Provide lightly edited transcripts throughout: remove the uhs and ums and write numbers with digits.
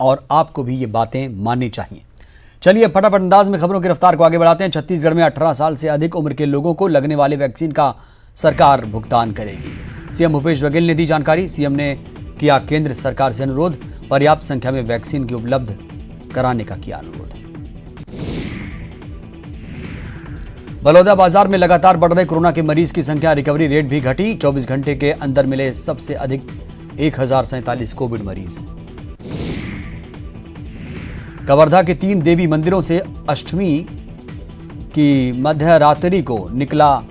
और आपको भी ये बातें माननी चाहिए। चलिए फटाफट अंदाज में खबरों की रफ्तार को आगे बढ़ाते हैं। छत्तीसगढ़ में 18 साल से अधिक उम्र के लोगों को लगने वाले वैक्सीन का सरकार भुगतान करेगी। सीएम भूपेश बघेल ने दी जानकारी। सीएम ने किया केंद्र सरकार से अनुरोध, पर्याप्त संख्या में वैक्सीन की उपलब्ध कराने का किया अनुरोध। बलौदा बाजार में लगातार बढ़ रहे कोरोना के मरीज की संख्या, रिकवरी रेट भी घटी। 24 घंटे के अंदर मिले सबसे अधिक 1047 कोविड मरीज। कवर्धा के 3 देवी मंदिरों से अष्टमी की मध्य रात्रि को निकला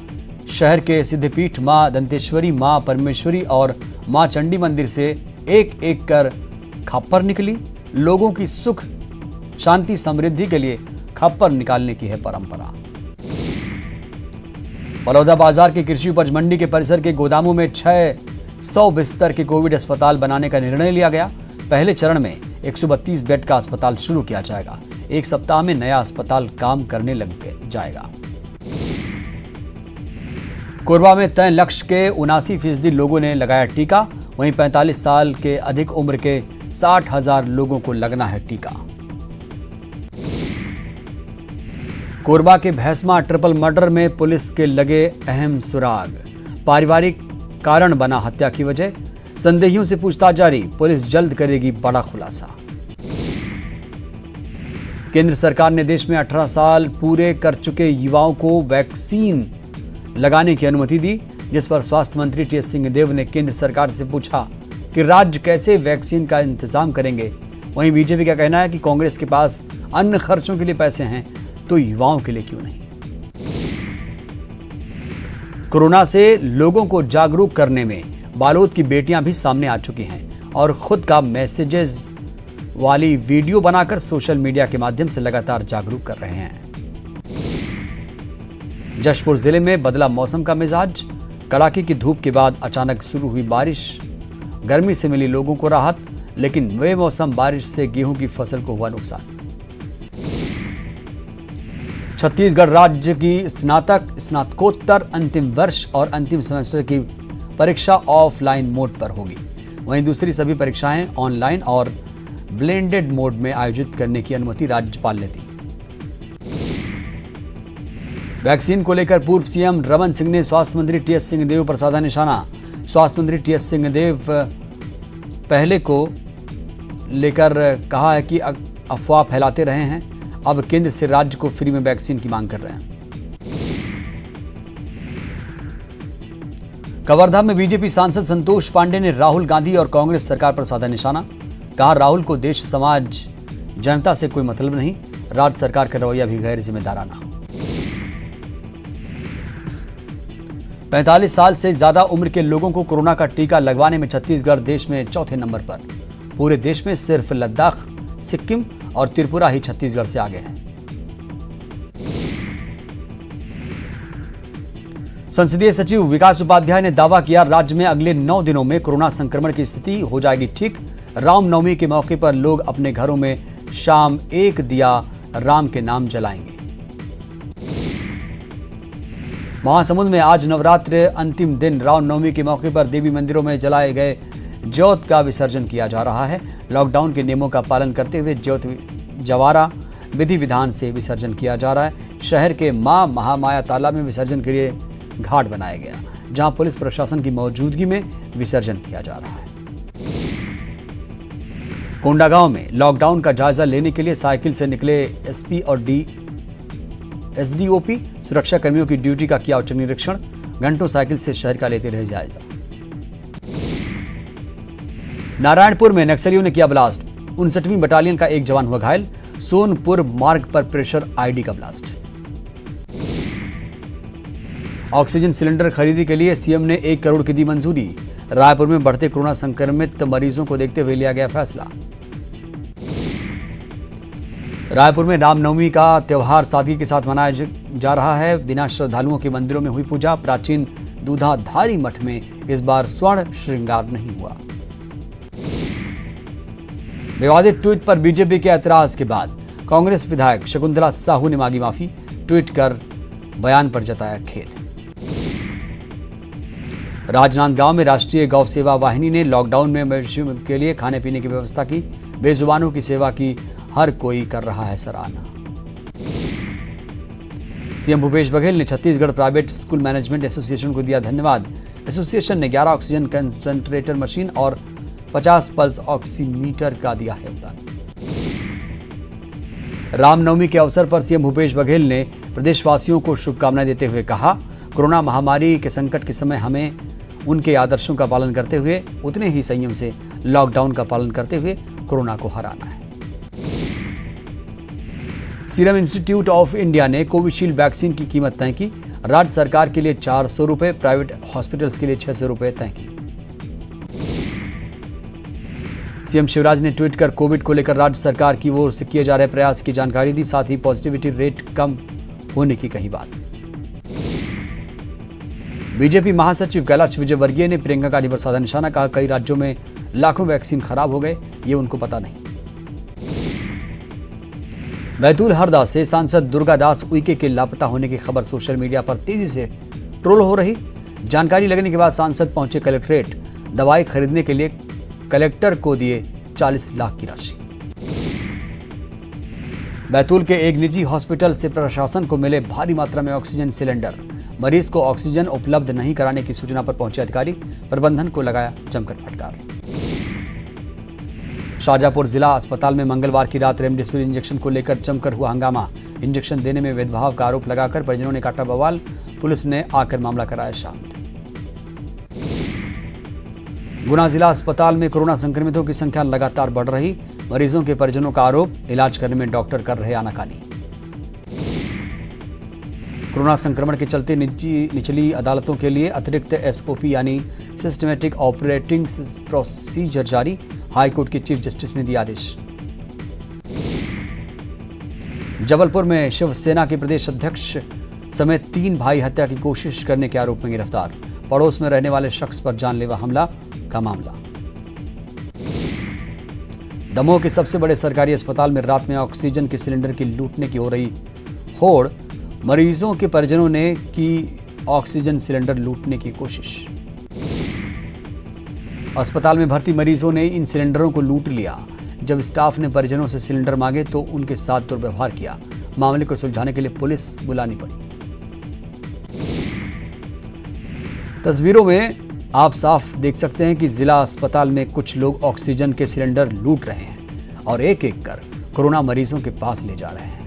शहर के सिद्धपीठ मां दंतेश्वरी, मां परमेश्वरी और मां चंडी मंदिर से एक एक कर खप्पर निकली। लोगों की सुख शांति समृद्धि के लिए खप्पर निकालने की है परंपरा। बलौदा बाजार के कृषि उपज मंडी के परिसर के गोदामों में 600 बिस्तर के कोविड अस्पताल बनाने का निर्णय लिया गया। पहले चरण में 132 बेड का अस्पताल शुरू किया जाएगा। एक सप्ताह में नया अस्पताल काम करने लग जाएगा। कोरबा में तय लक्ष्य के 79% लोगों ने लगाया टीका। वहीं 45 साल के अधिक उम्र के 60,000 लोगों को लगना है टीका। कोरबा के भैंसमा ट्रिपल मर्डर में पुलिस के लगे अहम सुराग। पारिवारिक कारण बना हत्या की वजह। संदेहियों से पूछताछ जारी, पुलिस जल्द करेगी बड़ा खुलासा। केंद्र सरकार ने देश में 18 साल पूरे कर चुके युवाओं को वैक्सीन लगाने की अनुमति दी, जिस पर स्वास्थ्य मंत्री टीएस सिंहदेव ने केंद्र सरकार से पूछा कि राज्य कैसे वैक्सीन का इंतजाम करेंगे। वहीं बीजेपी का कहना है कि कांग्रेस के पास अन्य खर्चों के लिए पैसे हैं तो युवाओं के लिए क्यों नहीं। कोरोना से लोगों को जागरूक करने में बालोद की बेटियां भी सामने आ चुकी हैं और खुद का मैसेजेस वाली वीडियो बनाकर सोशल मीडिया के माध्यम से लगातार जागरूक कर रहे हैं। जशपुर जिले में बदला मौसम का मिजाज। कड़ाके की धूप के बाद अचानक शुरू हुई बारिश। गर्मी से मिली लोगों को राहत, लेकिन बेमौसम बारिश से गेहूं की फसल को हुआ नुकसान। छत्तीसगढ़ राज्य की स्नातकोत्तर अंतिम वर्ष और अंतिम सेमेस्टर की परीक्षा ऑफलाइन मोड पर होगी। वहीं दूसरी सभी परीक्षाएं ऑनलाइन और ब्लेंडेड मोड में आयोजित करने की अनुमति राज्यपाल ने दी। वैक्सीन को लेकर पूर्व सीएम रमन सिंह ने स्वास्थ्य मंत्री टीएस सिंहदेव पर साधा निशाना। स्वास्थ्य मंत्री टीएस सिंहदेव पहले को लेकर कहा है कि अफवाह फैलाते रहे हैं, अब केंद्र से राज्य को फ्री में वैक्सीन की मांग कर रहे हैं। कवर्धा में बीजेपी सांसद संतोष पांडे ने राहुल गांधी और कांग्रेस सरकार पर साधा निशाना। कहा, राहुल को देश, समाज, जनता से कोई मतलब नहीं। राज्य सरकार का रवैया भी गैर जिम्मेदाराना। 45 साल से ज्यादा उम्र के लोगों को कोरोना का टीका लगवाने में छत्तीसगढ़ देश में चौथे नंबर पर। पूरे देश में सिर्फ लद्दाख, सिक्किम और त्रिपुरा ही छत्तीसगढ़ से आगे हैं। संसदीय सचिव विकास उपाध्याय ने दावा किया, राज्य में अगले 9 दिनों में कोरोना संक्रमण की स्थिति हो जाएगी ठीक। रामनवमी के मौके पर लोग अपने घरों में शाम 1 दिया राम के नाम जलाएंगे। महासमुंद में आज नवरात्र अंतिम दिन रामनवमी के मौके पर देवी मंदिरों में जलाए गए ज्योत का विसर्जन किया जा रहा है। लॉकडाउन के नियमों का पालन करते हुए ज्योत जवारा विधि विधान से विसर्जन किया जा रहा है। शहर के मां महामाया तालाब में विसर्जन के लिए घाट बनाया गया, जहां पुलिस प्रशासन की मौजूदगी में विसर्जन किया जा रहा है। कोंडागांव में लॉकडाउन का जायजा लेने के लिए साइकिल से निकले एसपी और एसडीओपी। सुरक्षा कर्मियों की ड्यूटी का किया औचक निरीक्षण। घंटों साइकिल से शहर का लेते रहे जायजा। नारायणपुर में नक्सलियों ने किया ब्लास्ट। 59वीं बटालियन का एक जवान हुआ घायल। सोनपुर मार्ग पर प्रेशर आईडी का ब्लास्ट। ऑक्सीजन सिलेंडर खरीदी के लिए सीएम ने 1 करोड़ की दी मंजूरी। रायपुर में बढ़ते कोरोना संक्रमित मरीजों को देखते हुए लिया गया फैसला। रायपुर में रामनवमी का त्यौहार सादगी के साथ मनाया जा रहा है। बिना श्रद्धालुओं के मंदिरों में हुई पूजा। प्राचीन दूधाधारी मठ में इस बार स्वर्ण श्रृंगार नहीं हुआ। विवादित ट्वीट पर बीजेपी के ऐतराज के बाद कांग्रेस विधायक शकुंतला साहू ने मांगी माफी। ट्वीट कर बयान पर जताया खेद। राजनांदगांव में राष्ट्रीय गौ सेवा वाहिनी ने लॉकडाउन में मवेशियों के लिए खाने पीने की व्यवस्था की। बेजुबानों की सेवा की हर कोई कर रहा है सराहना। सीएम भूपेश बघेल ने Chhattisgarh private school management association को दिया धन्यवाद। एसोसिएशन ने 11 ऑक्सीजन कंसंट्रेटर मशीन और 50 पल्स ऑक्सीमीटर का दिया है योगदान। रामनवमी के अवसर पर सीएम भूपेश बघेल ने प्रदेशवासियों को शुभकामनाएं देते हुए कहा, कोरोना महामारी के संकट के समय हमें उनके आदर्शों का पालन करते हुए उतने ही संयम से लॉकडाउन का पालन करते हुए कोरोना को हराना है। सीरम इंस्टीट्यूट ऑफ इंडिया ने कोविशील्ड वैक्सीन की कीमत तय की। राज्य सरकार के लिए 400 रुपए, प्राइवेट हॉस्पिटल्स के लिए 600 रुपए तय की। सीएम शिवराज ने ट्वीट कर कोविड को लेकर राज्य सरकार की ओर से किए जा रहे प्रयास की जानकारी दी, साथ ही पॉजिटिविटी रेट कम होने की कही बात। बीजेपी महासचिव कैलाश विजयवर्गीय ने प्रियंका गांधी पर साधा निशाना, कहा कई राज्यों में लाखों वैक्सीन खराब हो गए, ये उनको पता नहीं। बैतूल हरदा से सांसद दुर्गादास उइके के लापता होने की खबर सोशल मीडिया पर तेजी से ट्रोल हो रही। जानकारी लगने के बाद सांसद पहुंचे कलेक्ट्रेट, दवाई खरीदने के लिए कलेक्टर को दिए 40 लाख की राशि। बैतूल के एक निजी हॉस्पिटल से प्रशासन को मिले भारी मात्रा में ऑक्सीजन सिलेंडर। मरीज को ऑक्सीजन उपलब्ध नहीं कराने की सूचना पर पहुंचे अधिकारी, प्रबंधन को लगाया जमकर फटकार। शाहजहांपुर जिला अस्पताल में मंगलवार की रात रेमडेसिविर इंजेक्शन को लेकर जमकर हुआ हंगामा। इंजेक्शन देने में भेदभाव का आरोप लगाकर परिजनों ने काटा बवाल। पुलिस ने आकर मामला कराया शांत। गुना जिला अस्पताल में कोरोना संक्रमितों की संख्या लगातार बढ़ रही। मरीजों के परिजनों का आरोप, इलाज करने में डॉक्टर कर रहे आनाकानी। कोरोना संक्रमण के चलते निचली अदालतों के लिए अतिरिक्त एसओपी यानी सिस्टमैटिक ऑपरेटिंग प्रोसीजर जारी। हाईकोर्ट के चीफ जस्टिस ने दिया आदेश। जबलपुर में शिवसेना के प्रदेश अध्यक्ष समेत 3 भाई हत्या की कोशिश करने के आरोप में गिरफ्तार। पड़ोस में रहने वाले शख्स पर जानलेवा हमला का मामला। दमोह के सबसे बड़े सरकारी अस्पताल में रात में ऑक्सीजन के सिलेंडर की लूटने की हो रही होड़। मरीजों के परिजनों ने की ऑक्सीजन सिलेंडर लूटने की कोशिश। अस्पताल में भर्ती मरीजों ने इन सिलेंडरों को लूट लिया। जब स्टाफ ने परिजनों से सिलेंडर मांगे तो उनके साथ दुर्व्यवहार किया। मामले को सुलझाने के लिए पुलिस बुलानी पड़ी। तस्वीरों में आप साफ देख सकते हैं कि जिला अस्पताल में कुछ लोग ऑक्सीजन के सिलेंडर लूट रहे हैं और एक एक कर कोरोना मरीजों के पास ले जा रहे हैं।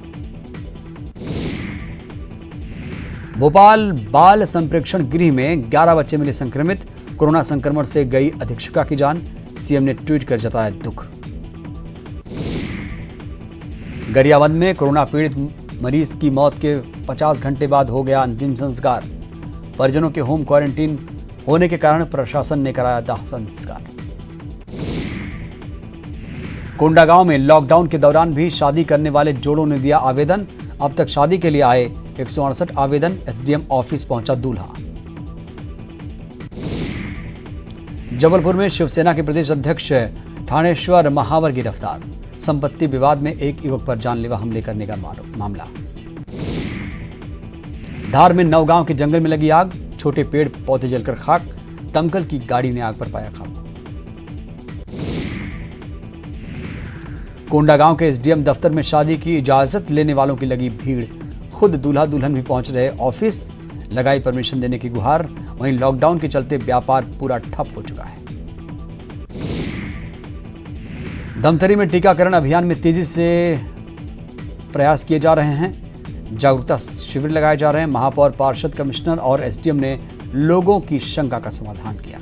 भोपाल बाल संप्रेक्षण गृह में 11 बच्चे मिले संक्रमित। कोरोना संक्रमण से गई अधीक्षिका की जान। सीएम ने ट्वीट कर जताया दुख। गरियाबंद में कोरोना पीड़ित मरीज की मौत के 50 घंटे बाद हो गया अंतिम संस्कार। परिजनों के होम क्वारंटीन होने के कारण प्रशासन ने कराया दाह संस्कार। कोंडागांव में लॉकडाउन के दौरान भी शादी करने वाले जोड़ों ने दिया आवेदन। अब तक शादी के लिए आए 168 आवेदन। एसडीएम ऑफिस पहुंचा दूल्हा। जबलपुर में शिवसेना के प्रदेश अध्यक्ष थानेश्वर महावर गिरफ्तार। संपत्ति विवाद में एक युवक पर जानलेवा हमले करने का मामला। धार में नौगांव के जंगल में लगी आग। छोटे पेड़ पौधे जलकर खाक। दमकल की गाड़ी ने आग पर पाया काबू। कोंडागांव के एसडीएम दफ्तर में शादी की इजाजत लेने वालों की लगी भीड़। खुद दूल्हा दुल्हन भी पहुंच रहे ऑफिस। लगाई परमिशन देने की गुहार। वहीं लॉकडाउन के चलते व्यापार पूरा ठप हो चुका है। धमतरी में टीकाकरण अभियान में तेजी से प्रयास किए जा रहे हैं। जागरूकता शिविर लगाए जा रहे हैं। महापौर, पार्षद, कमिश्नर और एसडीएम ने लोगों की शंका का समाधान किया।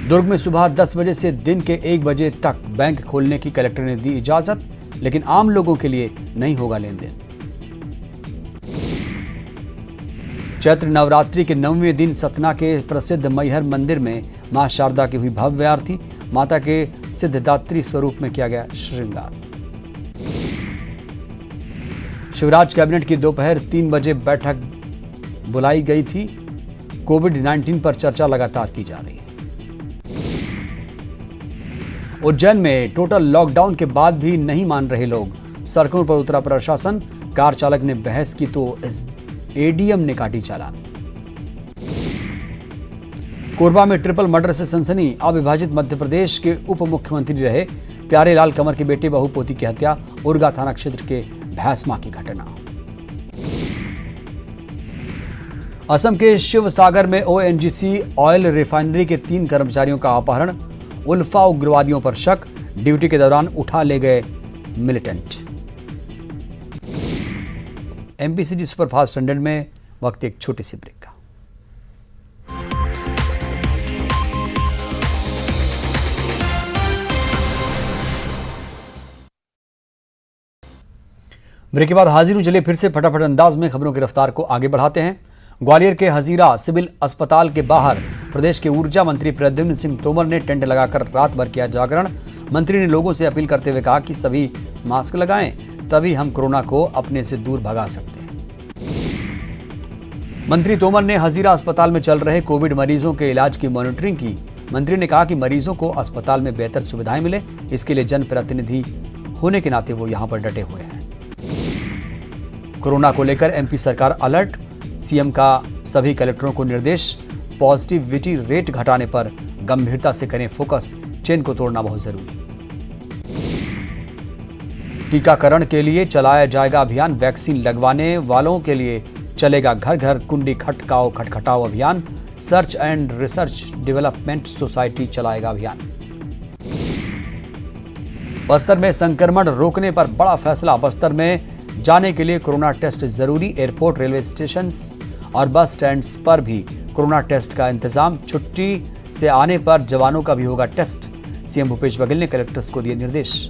दुर्ग में सुबह 10 बजे से दिन के 1 बजे तक बैंक खोलने की कलेक्टर ने दी इजाजत, लेकिन आम लोगों के लिए नहीं होगा लेन देन। चैत्र नवरात्रि के 9वें दिन सतना के प्रसिद्ध मैहर मंदिर में मां शारदा की हुई भव्य आरती। माता के सिद्धदात्री स्वरूप में किया गया श्रृंगार। शिवराज कैबिनेट की दोपहर 3 बजे बैठक बुलाई गई थी। कोविड-19 पर चर्चा लगातार की जा रही है। उज्जैन में टोटल लॉकडाउन के बाद भी नहीं मान रहे लोग। सड़कों पर उतरा प्रशासन। कार चालक ने बहस की तो एडीएम ने काटी चालान। कोरबा में ट्रिपल मर्डर से सनसनी। अविभाजित मध्य प्रदेश के उप मुख्यमंत्री रहे प्यारेलाल कंवर के बेटे बहू पोती की हत्या। उरगा थाना क्षेत्र के भैंसमा की घटना। असम के शिवसागर में ओएनजीसी ऑयल रिफाइनरी के 3 कर्मचारियों का अपहरण। उल्फा उग्रवादियों पर शक। ड्यूटी के दौरान उठा ले गए मिलिटेंट। एमपीसीजी सुपरफास्ट 100 में वक्त एक छोटी सी ब्रेक का। ब्रेक के बाद हाजिर हूं। चलिए फिर से फटाफट अंदाज में खबरों की रफ्तार को आगे बढ़ाते हैं। ग्वालियर के हजीरा सिविल अस्पताल के बाहर प्रदेश के ऊर्जा मंत्री प्रद्युम्न सिंह तोमर ने टेंट लगाकर रात भर किया जागरण। मंत्री ने लोगों से अपील करते हुए कहा कि सभी मास्क लगाएं, तभी हम कोरोना को अपने से दूर भगा सकते हैं। मंत्री तोमर ने हजीरा अस्पताल में चल रहे कोविड मरीजों के इलाज की मॉनिटरिंग की। मंत्री ने कहा कि मरीजों को अस्पताल में बेहतर सुविधाएं मिले, इसके लिए जनप्रतिनिधि होने के नाते वो यहां पर डटे हुए हैं। कोरोना को लेकर एमपी सरकार अलर्ट। सीएम का सभी कलेक्टरों को निर्देश। पॉजिटिविटी रेट घटाने पर गंभीरता से करें फोकस। चेन को तोड़ना बहुत जरूरी। टीकाकरण के लिए चलाया जाएगा अभियान। वैक्सीन लगवाने वालों के लिए चलेगा घर घर कुंडी खटकाओ खटखटाओ अभियान। Search and research development society चलाएगा अभियान। बस्तर में संक्रमण रोकने पर बड़ा फैसला। बस्तर में जाने के लिए कोरोना टेस्ट जरूरी। एयरपोर्ट, रेलवे स्टेशन और बस स्टैंड्स पर भी कोरोना टेस्ट का इंतजाम। छुट्टी से आने पर जवानों का भी होगा टेस्ट। सीएम भूपेश बघेल ने कलेक्टर्स को दिए निर्देश।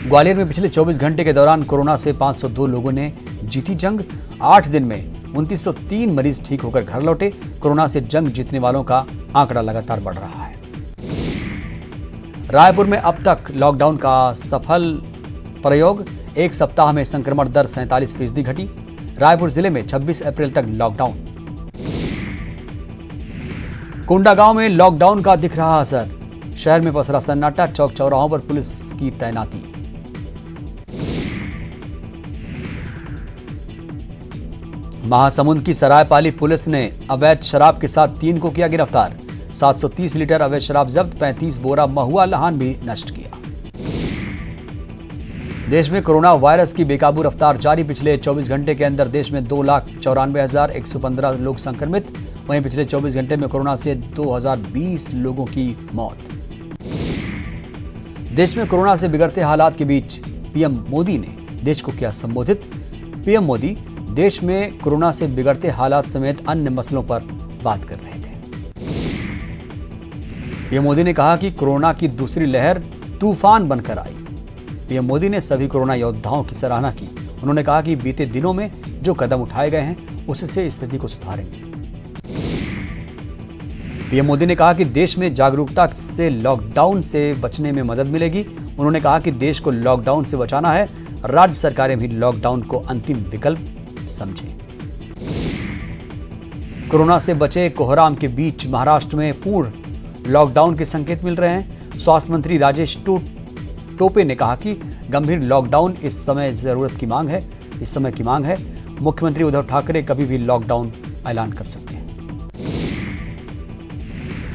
ग्वालियर में पिछले 24 घंटे के दौरान कोरोना से 502 लोगों ने जीती जंग। 8 दिन में 2903 मरीज ठीक होकर घर लौटे। कोरोना से जंग जीतने वालों का आंकड़ा लगातार बढ़ रहा है। रायपुर में अब तक लॉकडाउन का सफल प्रयोग। एक सप्ताह में संक्रमण दर 47% घटी। रायपुर जिले में 26 अप्रैल तक लॉकडाउन। कोंडागांव में लॉकडाउन का दिख रहा असर। शहर में पसरा सन्नाटा। चौक चौराहों पर पुलिस की तैनाती। महासमुंद की सरायपाली पुलिस ने अवैध शराब के साथ 3 को किया गिरफ्तार। 730 लीटर अवैध शराब जब्त। 35 बोरा महुआ लहान भी नष्ट किया। देश में कोरोना वायरस की बेकाबू रफ्तार जारी। पिछले 24 घंटे के अंदर देश में 2,94,115 लोग संक्रमित। वहीं पिछले 24 घंटे में कोरोना से 2020 लोगों की मौत। देश में कोरोना से बिगड़ते हालात के बीच पीएम मोदी ने देश को किया संबोधित। पीएम मोदी देश में कोरोना से बिगड़ते हालात समेत अन्य मसलों पर बात कर रहे थे। पीएम मोदी ने कहा कि कोरोना की दूसरी लहर तूफान बनकर आई। पीएम मोदी ने सभी कोरोना योद्धाओं की सराहना की। उन्होंने कहा कि बीते दिनों में जो कदम उठाए गए हैं उससे स्थिति को सुधारेंगे। पीएम मोदी ने कहा कि देश में जागरूकता से लॉकडाउन से बचने में मदद मिलेगी। उन्होंने कहा कि देश को लॉकडाउन से बचाना है। राज्य सरकारें भी लॉकडाउन को अंतिम विकल्प समझें। कोरोना से बचे कोहराम के बीच महाराष्ट्र में पूर्ण लॉकडाउन के संकेत मिल रहे हैं। स्वास्थ्य मंत्री राजेश टोपे ने कहा कि गंभीर लॉकडाउन इस समय की मांग है। मुख्यमंत्री उद्धव ठाकरे कभी भी लॉकडाउन ऐलान कर सकते हैं।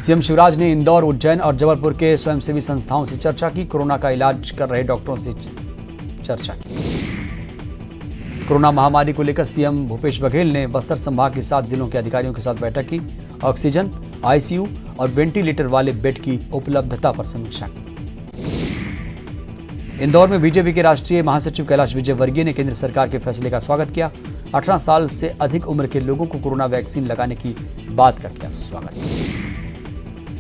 सीएम शिवराज ने इंदौर, उज्जैन और जबलपुर के स्वयंसेवी संस्थाओं से चर्चा की। कोरोना का इलाज कर रहे डॉक्टरों से चर्चा की। कोरोना महामारी को लेकर सीएम भूपेश बघेल ने बस्तर संभाग के 7 जिलों के अधिकारियों के साथ बैठक की। ऑक्सीजन, आईसीयू और वेंटिलेटर वाले बेड की उपलब्धता पर समीक्षा की। इंदौर में बीजेपी के राष्ट्रीय महासचिव कैलाश विजयवर्गीय ने केंद्र सरकार के फैसले का स्वागत किया। 18 साल से अधिक उम्र के लोगों को कोरोना वैक्सीन लगाने की बात का किया स्वागत।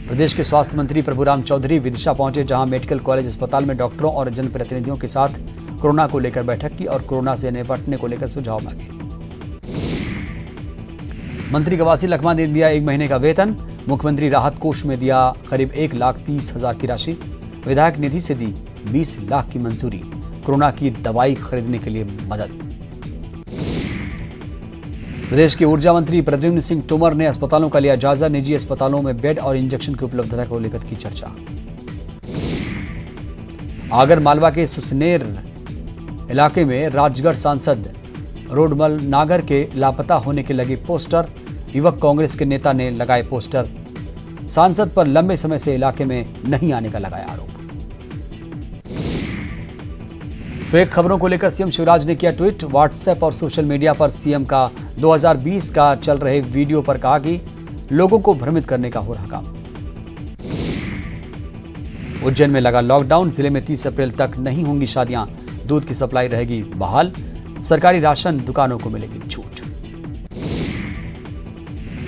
प्रदेश के स्वास्थ्य मंत्री प्रभुराम चौधरी विदिशा पहुंचे, जहां मेडिकल कॉलेज अस्पताल में डॉक्टरों और जनप्रतिनिधियों के साथ कोरोना को लेकर बैठक की और कोरोना से निपटने को लेकर सुझाव मांगे। मंत्री कवासी लखमा ने दिया 1 महीने का वेतन। मुख्यमंत्री राहत कोष में दिया करीब 1,30,000 की राशि। विधायक निधि से दी 20 लाख की मंजूरी। कोरोना की दवाई खरीदने के लिए मदद। प्रदेश के ऊर्जा मंत्री प्रद्युम्न सिंह तोमर ने अस्पतालों का लिया जायजा। निजी अस्पतालों में बेड और इंजेक्शन की उपलब्धता को लेकर की चर्चा। आगर मालवा के सुसनेर इलाके में राजगढ़ सांसद रोडमल नागर के लापता होने के लगे पोस्टर। युवक कांग्रेस के नेता ने लगाए पोस्टर। सांसद पर लंबे समय से इलाके में नहीं आने का लगाया आरोप। फेक खबरों को लेकर सीएम शिवराज ने किया ट्वीट। व्हाट्सएप और सोशल मीडिया पर सीएम का 2020 का चल रहे वीडियो पर कहा कि लोगों को भ्रमित करने का हो रहा काम। उज्जैन में लगा लॉकडाउन। जिले में 30 अप्रैल तक नहीं होंगी शादियां। दूध की सप्लाई रहेगी बहाल। सरकारी राशन दुकानों को मिलेगी छूट।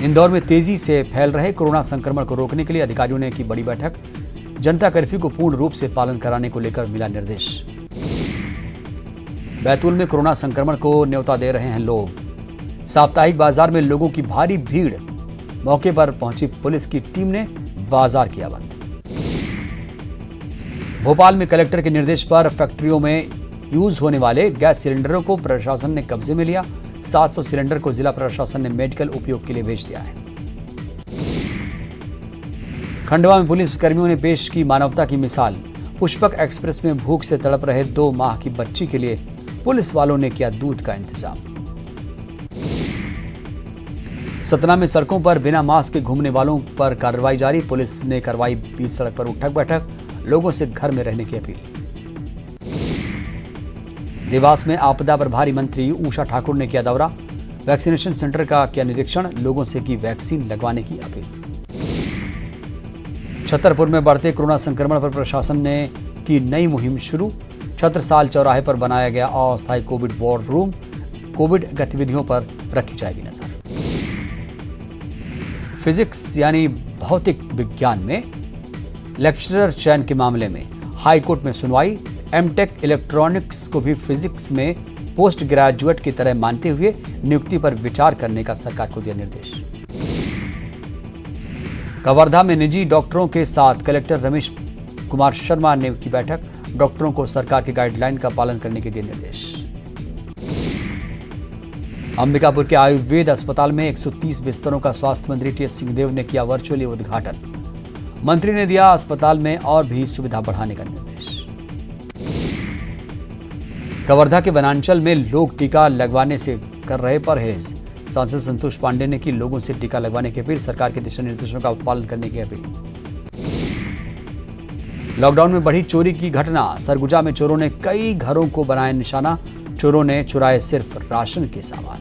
इंदौर में तेजी से फैल रहे कोरोना संक्रमण को रोकने के लिए अधिकारियों ने की बड़ी बैठक। जनता कर्फ्यू को पूर्ण रूप से पालन कराने को लेकर मिला निर्देश। बैतूल में कोरोना संक्रमण को न्योता दे रहे हैं लोग। साप्ताहिक बाजार में लोगों की भारी भीड़। मौके पर पहुंची पुलिस की टीम ने बाजार किया बंद। भोपाल में कलेक्टर के निर्देश पर फैक्ट्रियों में यूज होने वाले गैस सिलेंडरों को प्रशासन ने कब्जे में लिया। 700 सिलेंडर को जिला प्रशासन ने मेडिकल उपयोग के लिए भेज दिया है। खंडवा में पुलिस कर्मियों ने पेश की मानवता की मिसाल। पुष्पक एक्सप्रेस में भूख से तड़प रहे 2 माह की बच्ची के लिए पुलिस वालों ने किया दूध का इंतजाम। सतना में सड़कों पर बिना मास्क के घूमने वालों पर कार्रवाई जारी। पुलिस ने करवाई बीच सड़क पर उठक बैठक। लोगों से घर में रहने की अपील। देवास में आपदा प्रभारी मंत्री उषा ठाकुर ने किया दौरा। वैक्सीनेशन सेंटर का किया निरीक्षण। लोगों से की वैक्सीन लगवाने की अपील। छतरपुर में बढ़ते कोरोना संक्रमण पर प्रशासन ने की नई मुहिम शुरू। छत्रसाल चौराहे पर बनाया गया अस्थायी कोविड वार रूम। कोविड गतिविधियों पर रखी जाएगी नजर। फिजिक्स यानी भौतिक विज्ञान में लेक्चरर चयन के मामले में हाईकोर्ट में सुनवाई। एमटेक इलेक्ट्रॉनिक्स को भी फिजिक्स में पोस्ट ग्रेजुएट की तरह मानते हुए नियुक्ति पर विचार करने का सरकार को दिया निर्देश। कवर्धा में निजी डॉक्टरों के साथ कलेक्टर रमेश कुमार शर्मा ने की बैठक। डॉक्टरों को सरकार की गाइडलाइन का पालन करने के दिए निर्देश। अंबिकापुर के आयुर्वेद अस्पताल में 130 बिस्तरों का स्वास्थ्य मंत्री टीएस सिंहदेव ने किया वर्चुअली उद्घाटन। मंत्री ने दिया अस्पताल में और भी सुविधा बढ़ाने का निर्देश। कवर्धा के वनांचल में लोग टीका लगवाने से कर रहे परहेज। सांसद संतोष पांडे ने की लोगों से टीका लगवाने की अपील। सरकार के दिशा निर्देशों का पालन करने की अपील। लॉकडाउन में बढ़ी चोरी की घटना। सरगुजा में चोरों ने कई घरों को बनाया निशाना। चोरों ने चुराए सिर्फ राशन के सामान।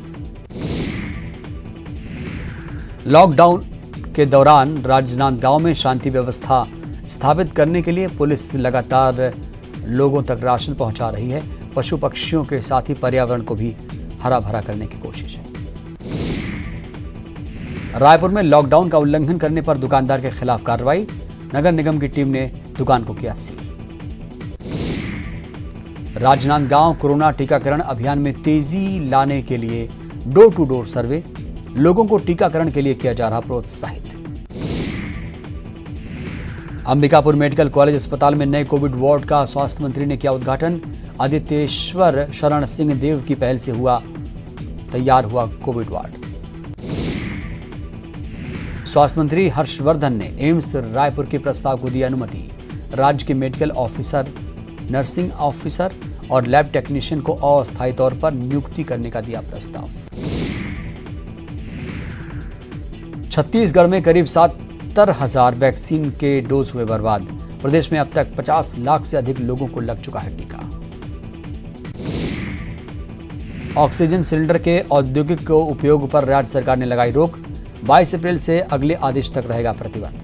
लॉकडाउन के दौरान राजनांदगांव में शांति व्यवस्था स्थापित करने के लिए पुलिस लगातार लोगों तक राशन पहुंचा रही है। पशु पक्षियों के साथ ही पर्यावरण को भी हरा भरा करने की कोशिश है। रायपुर में लॉकडाउन का उल्लंघन करने पर दुकानदार के खिलाफ कार्रवाई। नगर निगम की टीम ने दुकान को किया सील। राजनांदगांव कोरोना टीकाकरण अभियान में तेजी लाने के लिए डोर टू डोर सर्वे। लोगों को टीकाकरण के लिए किया जा रहा प्रोत्साहित। अंबिकापुर मेडिकल कॉलेज अस्पताल में नए कोविड वार्ड का स्वास्थ्य मंत्री ने किया उद्घाटन। आदित्येश्वर शरण सिंह देव की पहल से तैयार हुआ कोविड वार्ड। स्वास्थ्य मंत्री हर्षवर्धन ने एम्स रायपुर के प्रस्ताव को दी अनुमति। राज्य के मेडिकल ऑफिसर, नर्सिंग ऑफिसर और लैब टेक्नीशियन को अस्थायी तौर पर नियुक्ति करने का दिया प्रस्ताव। छत्तीसगढ़ में करीब 70,000 वैक्सीन के डोज हुए बर्बाद। प्रदेश में अब तक 50 लाख से अधिक लोगों को लग चुका है टीका। ऑक्सीजन सिलेंडर के औद्योगिक उपयोग पर राज्य सरकार ने लगाई रोक। 22 अप्रैल से अगले आदेश तक रहेगा प्रतिबंध।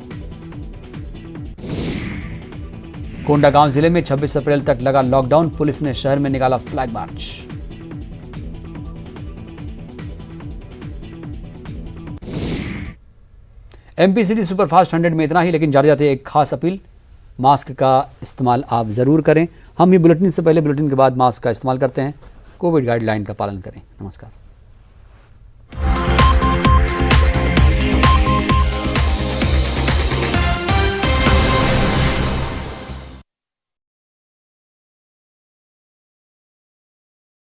कोंडागांव जिले में 26 अप्रैल तक लगा लॉकडाउन। पुलिस ने शहर में निकाला flag march. MP city superfast 100 में इतना ही, लेकिन जाते जाते एक खास अपील। मास्क का इस्तेमाल आप जरूर करें। हम ये बुलेटिन से पहले, बुलेटिन के बाद मास्क का इस्तेमाल करते हैं। कोविड गाइडलाइन का पालन करें। नमस्कार।